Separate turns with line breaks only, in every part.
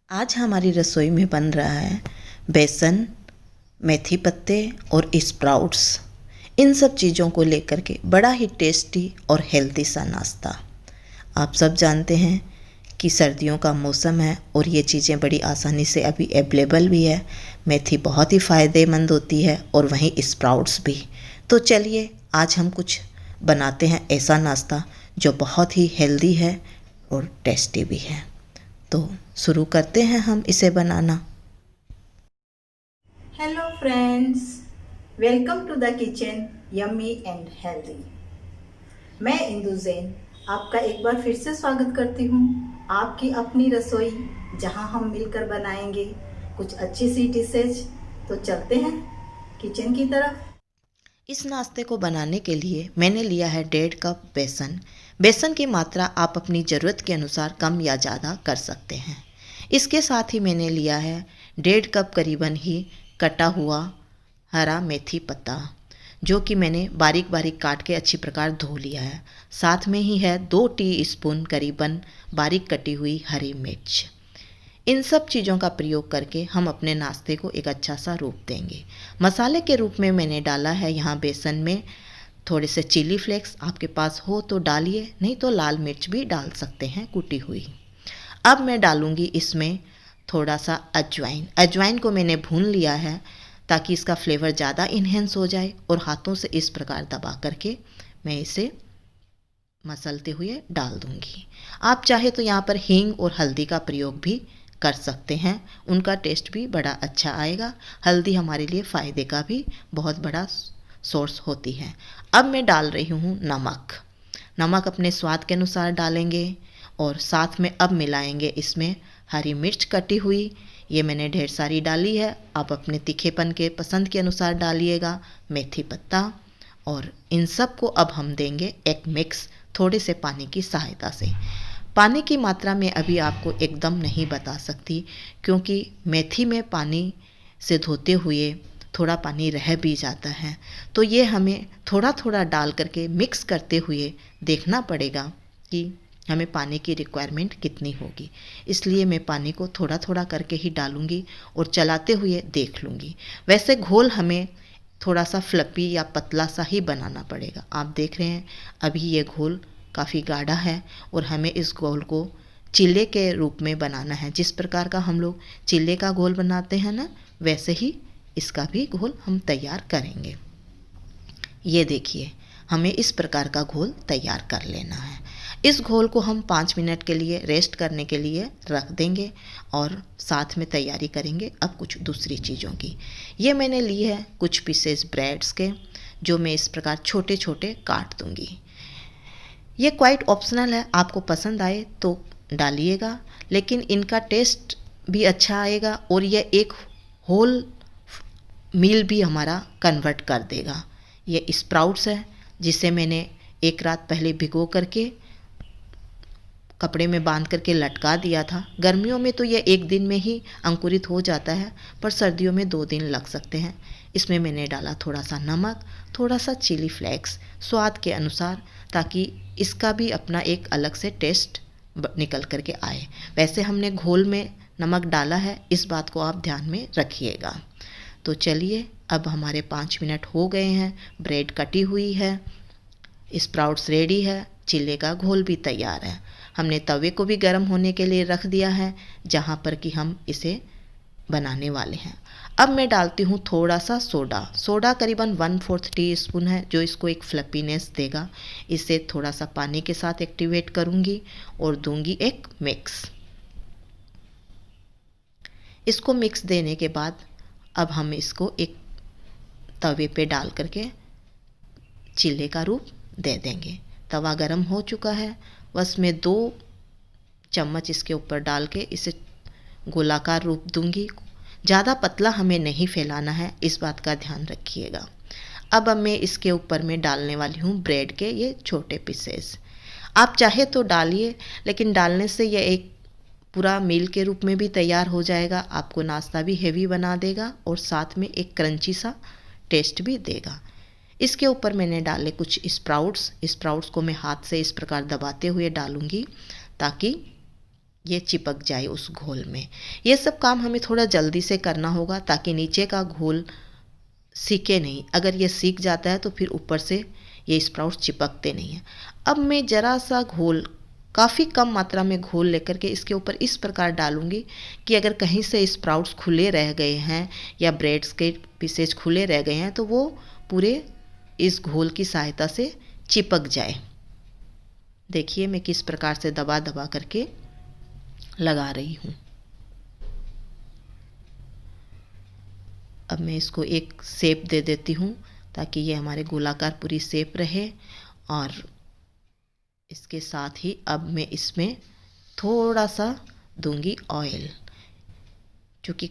आज हमारी रसोई में बन रहा है बेसन, मेथी पत्ते और स्प्राउट्स। इन सब चीज़ों को लेकर के बड़ा ही टेस्टी और हेल्दी सा नाश्ता। आप सब जानते हैं कि सर्दियों का मौसम है और ये चीज़ें बड़ी आसानी से अभी अवेलेबल भी है। मेथी बहुत ही फ़ायदेमंद होती है और वहीं स्प्राउट्स भी। तो चलिए आज हम कुछ बनाते हैं ऐसा नाश्ता जो बहुत ही हेल्दी है और टेस्टी भी है। तो शुरू करते हैं हम इसे बनाना।
Hello friends, welcome to the kitchen yummy and healthy. मैं इंदु जैन आपका एक बार फिर से स्वागत करती हूँ आपकी अपनी रसोई, जहाँ हम मिलकर बनाएंगे कुछ अच्छी सी डिशेज। तो चलते हैं किचन की तरफ।
इस नाश्ते को बनाने के लिए मैंने लिया है 1.5 कप बेसन। बेसन की मात्रा आप अपनी ज़रूरत के अनुसार कम या ज़्यादा कर सकते हैं। इसके साथ ही मैंने लिया है 1.5 कप करीबन ही कटा हुआ हरा मेथी पत्ता, जो कि मैंने बारीक बारीक काट के अच्छी प्रकार धो लिया है। साथ में ही है 2 टीस्पून करीबन बारीक कटी हुई हरी मिर्च। इन सब चीज़ों का प्रयोग करके हम अपने नाश्ते को एक अच्छा सा रूप देंगे। मसाले के रूप में मैंने डाला है यहाँ बेसन में थोड़े से चिली फ्लेक्स, आपके पास हो तो डालिए, नहीं तो लाल मिर्च भी डाल सकते हैं कुटी हुई। अब मैं डालूँगी इसमें थोड़ा सा अजवाइन। अजवाइन को मैंने भून लिया है ताकि इसका फ्लेवर ज़्यादा इन्हेंस हो जाए, और हाथों से इस प्रकार दबा करके मैं इसे मसलते हुए डाल दूँगी। आप चाहे तो यहाँ पर हींग और हल्दी का प्रयोग भी कर सकते हैं, उनका टेस्ट भी बड़ा अच्छा आएगा। हल्दी हमारे लिए फ़ायदे का भी बहुत बड़ा सोर्स होती है। अब मैं डाल रही हूँ नमक। नमक अपने स्वाद के अनुसार डालेंगे, और साथ में अब मिलाएंगे इसमें हरी मिर्च कटी हुई। ये मैंने ढेर सारी डाली है, आप अपने तीखेपन के पसंद के अनुसार डालिएगा। मेथी पत्ता, और इन सब को अब हम देंगे एक मिक्स थोड़े से पानी की सहायता से। पानी की मात्रा में अभी आपको एकदम नहीं बता सकती, क्योंकि मेथी में पानी से धोते हुए थोड़ा पानी रह भी जाता है। तो ये हमें थोड़ा थोड़ा डाल करके मिक्स करते हुए देखना पड़ेगा कि हमें पानी की रिक्वायरमेंट कितनी होगी। इसलिए मैं पानी को थोड़ा थोड़ा करके ही डालूँगी और चलाते हुए देख लूँगी। वैसे घोल हमें थोड़ा सा फ्लपी या पतला सा ही बनाना पड़ेगा। आप देख रहे हैं अभी ये घोल काफ़ी गाढ़ा है, और हमें इस घोल को चिल्ले के रूप में बनाना है। जिस प्रकार का हम लोग चिल्ले का घोल बनाते हैं ना, वैसे ही इसका भी घोल हम तैयार करेंगे। ये देखिए, हमें इस प्रकार का घोल तैयार कर लेना है। इस घोल को हम 5 मिनट के लिए रेस्ट करने के लिए रख देंगे, और साथ में तैयारी करेंगे अब कुछ दूसरी चीज़ों की। ये मैंने ली है कुछ पीसेस ब्रेड्स के, जो मैं इस प्रकार छोटे छोटे काट दूँगी। ये क्वाइट ऑप्शनल है, आपको पसंद आए तो डालिएगा, लेकिन इनका टेस्ट भी अच्छा आएगा और ये एक होल मील भी हमारा कन्वर्ट कर देगा। ये स्प्राउट्स है, जिसे मैंने एक रात पहले भिगो करके कपड़े में बांध करके लटका दिया था। गर्मियों में तो ये एक दिन में ही अंकुरित हो जाता है, पर सर्दियों में 2 दिन लग सकते हैं। इसमें मैंने डाला थोड़ा सा नमक, थोड़ा सा चिली फ्लेक्स स्वाद के अनुसार, ताकि इसका भी अपना एक अलग से टेस्ट निकल करके आए। वैसे हमने घोल में नमक डाला है, इस बात को आप ध्यान में रखिएगा। तो चलिए, अब हमारे 5 मिनट हो गए हैं, ब्रेड कटी हुई है, स्प्राउट्स रेडी है, चिल्ले का घोल भी तैयार है। हमने तवे को भी गर्म होने के लिए रख दिया है, जहाँ पर कि हम इसे बनाने वाले हैं। अब मैं डालती हूँ थोड़ा सा सोडा। सोडा करीबन 1/4 टीस्पून है, जो इसको एक फ्लपीनेस देगा। इसे थोड़ा सा पानी के साथ एक्टिवेट करूँगी और दूंगी एक मिक्स। इसको मिक्स देने के बाद अब हम इसको एक तवे पे डाल करके चिल्ले का रूप दे देंगे। तवा गरम हो चुका है, बस मैं 2 चम्मच इसके ऊपर डाल के इसे गोलाकार रूप दूंगी। ज़्यादा पतला हमें नहीं फैलाना है, इस बात का ध्यान रखिएगा। अब मैं इसके ऊपर में डालने वाली हूँ ब्रेड के ये छोटे पीसेस। आप चाहे तो डालिए, लेकिन डालने से ये एक पूरा मील के रूप में भी तैयार हो जाएगा। आपको नाश्ता भी हेवी बना देगा और साथ में एक क्रंची सा टेस्ट भी देगा। इसके ऊपर मैंने डाले कुछ स्प्राउट्स। स्प्राउट्स को मैं हाथ से इस प्रकार दबाते हुए डालूंगी, ताकि ये चिपक जाए उस घोल में। ये सब काम हमें थोड़ा जल्दी से करना होगा ताकि नीचे का घोल सीखे नहीं। अगर ये सीख जाता है तो फिर ऊपर से ये स्प्राउट्स चिपकते नहीं हैं। अब मैं ज़रा सा घोल, काफ़ी कम मात्रा में घोल लेकर के इसके ऊपर इस प्रकार डालूंगी कि अगर कहीं से स्प्राउट्स खुले रह गए हैं या ब्रेड्स के पीसेज खुले रह गए हैं तो वो पूरे इस घोल की सहायता से चिपक जाए। देखिए मैं किस प्रकार से दबा दबा करके लगा रही हूँ। अब मैं इसको एक शेप दे देती हूँ ताकि ये हमारे गोलाकार पूरी शेप रहे। और इसके साथ ही अब मैं इसमें थोड़ा सा दूंगी ऑयल। क्योंकि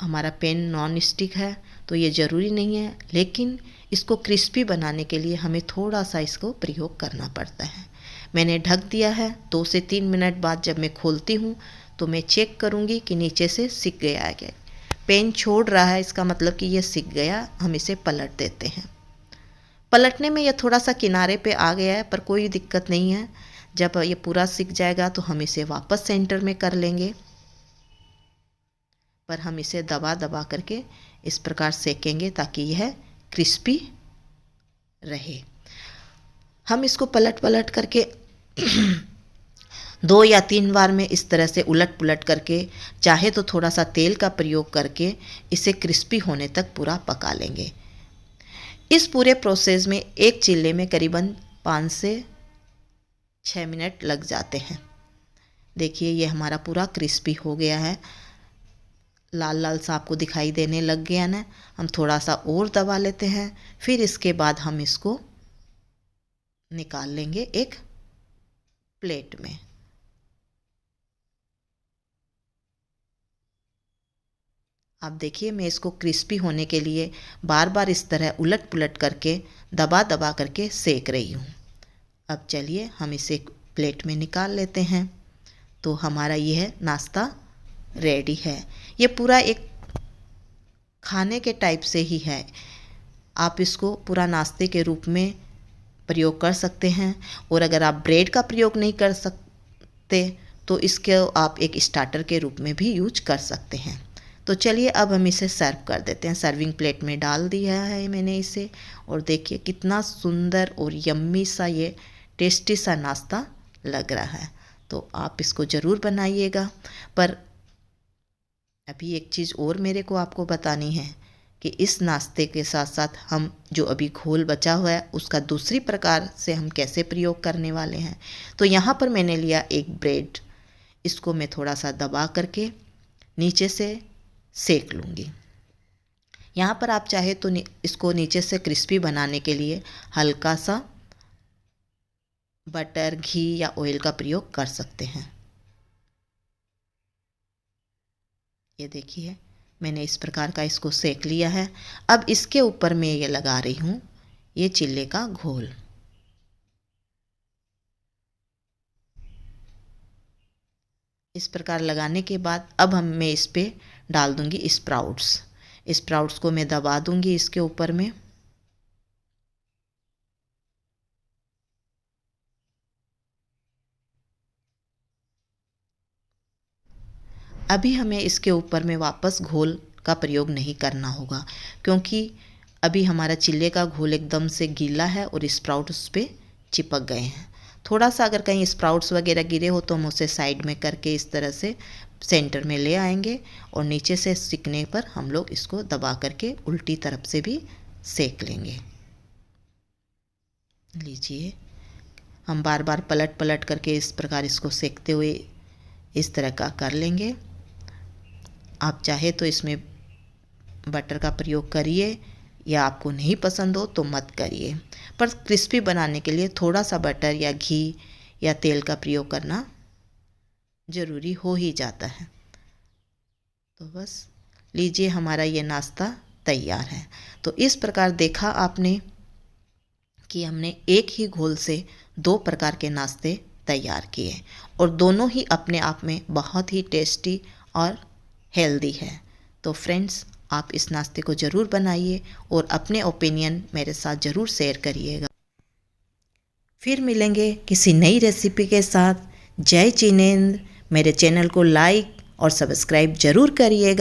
हमारा पैन नॉन स्टिक है तो ये ज़रूरी नहीं है, लेकिन इसको क्रिस्पी बनाने के लिए हमें थोड़ा सा इसको प्रयोग करना पड़ता है। मैंने ढक दिया है। 2 से 3 मिनट बाद जब मैं खोलती हूँ तो मैं चेक करूँगी कि नीचे से सिक गया है। पैन छोड़ रहा है, इसका मतलब कि ये सिक गया। हम इसे पलट देते हैं। पलटने में यह थोड़ा सा किनारे पे आ गया है, पर कोई दिक्कत नहीं है। जब ये पूरा सिक जाएगा तो हम इसे वापस सेंटर में कर लेंगे। पर हम इसे दबा दबा करके इस प्रकार सेकेंगे ताकि यह क्रिस्पी रहे। हम इसको पलट पलट करके 2 या 3 बार में इस तरह से उलट पुलट करके, चाहे तो थोड़ा सा तेल का प्रयोग करके इसे क्रिस्पी होने तक पूरा पका लेंगे। इस पूरे प्रोसेस में एक चिल्ले में करीबन 5 से 6 मिनट लग जाते हैं। देखिए ये हमारा पूरा क्रिस्पी हो गया है। लाल लाल सा आपको दिखाई देने लग गया ना। हम थोड़ा सा और दबा लेते हैं, फिर इसके बाद हम इसको निकाल लेंगे एक प्लेट में। आप देखिए मैं इसको क्रिस्पी होने के लिए बार बार इस तरह उलट पुलट करके दबा दबा करके सेक रही हूँ। अब चलिए हम इसे एक प्लेट में निकाल लेते हैं। तो हमारा यह नाश्ता रेडी है। ये पूरा एक खाने के टाइप से ही है। आप इसको पूरा नाश्ते के रूप में प्रयोग कर सकते हैं। और अगर आप ब्रेड का प्रयोग नहीं कर सकते तो इसके आप एक स्टार्टर के रूप में भी यूज कर सकते हैं। तो चलिए अब हम इसे सर्व कर देते हैं। सर्विंग प्लेट में डाल दिया है मैंने इसे। और देखिए कितना सुंदर और यम्मी सा ये टेस्टी सा नाश्ता लग रहा है। तो आप इसको ज़रूर बनाइएगा। पर अभी एक चीज़ और मेरे को आपको बतानी है कि इस नाश्ते के साथ साथ हम जो अभी घोल बचा हुआ है उसका दूसरी प्रकार से हम कैसे प्रयोग करने वाले हैं। तो यहाँ पर मैंने लिया एक ब्रेड। इसको मैं थोड़ा सा दबा करके नीचे से सेक लूँगी। यहाँ पर आप चाहे तो इसको नीचे से क्रिस्पी बनाने के लिए हल्का सा बटर, घी या ऑयल का प्रयोग कर सकते हैं। ये देखिए मैंने इस प्रकार का इसको सेक लिया है। अब इसके ऊपर मैं ये लगा रही हूँ ये चिल्ले का घोल। इस प्रकार लगाने के बाद अब मैं इस पे डाल दूंगी स्प्राउट्स। स्प्राउट्स को मैं दबा दूंगी इसके ऊपर में। अभी हमें इसके ऊपर में वापस घोल का प्रयोग नहीं करना होगा, क्योंकि अभी हमारा चिल्ले का घोल एकदम से गीला है और स्प्राउट उस पर चिपक गए हैं। थोड़ा सा अगर कहीं स्प्राउट्स वगैरह गिरे हो तो हम उसे साइड में करके इस तरह से सेंटर में ले आएंगे और नीचे से सिकने पर हम लोग इसको दबा करके उल्टी तरफ से भी सेक लेंगे। लीजिए हम बार बार पलट पलट करके इस प्रकार इसको सेकते हुए इस तरह का कर लेंगे। आप चाहे तो इसमें बटर का प्रयोग करिए या आपको नहीं पसंद हो तो मत करिए, पर क्रिस्पी बनाने के लिए थोड़ा सा बटर या घी या तेल का प्रयोग करना ज़रूरी हो ही जाता है। तो बस लीजिए हमारा ये नाश्ता तैयार है। तो इस प्रकार देखा आपने कि हमने एक ही घोल से 2 प्रकार के नाश्ते तैयार किए और दोनों ही अपने आप में बहुत ही टेस्टी और हेल्दी है। तो फ्रेंड्स आप इस नाश्ते को ज़रूर बनाइए और अपने ओपिनियन मेरे साथ ज़रूर शेयर करिएगा। फिर मिलेंगे किसी नई रेसिपी के साथ। जय जिनेंद्र। मेरे चैनल को लाइक और सब्सक्राइब ज़रूर करिएगा।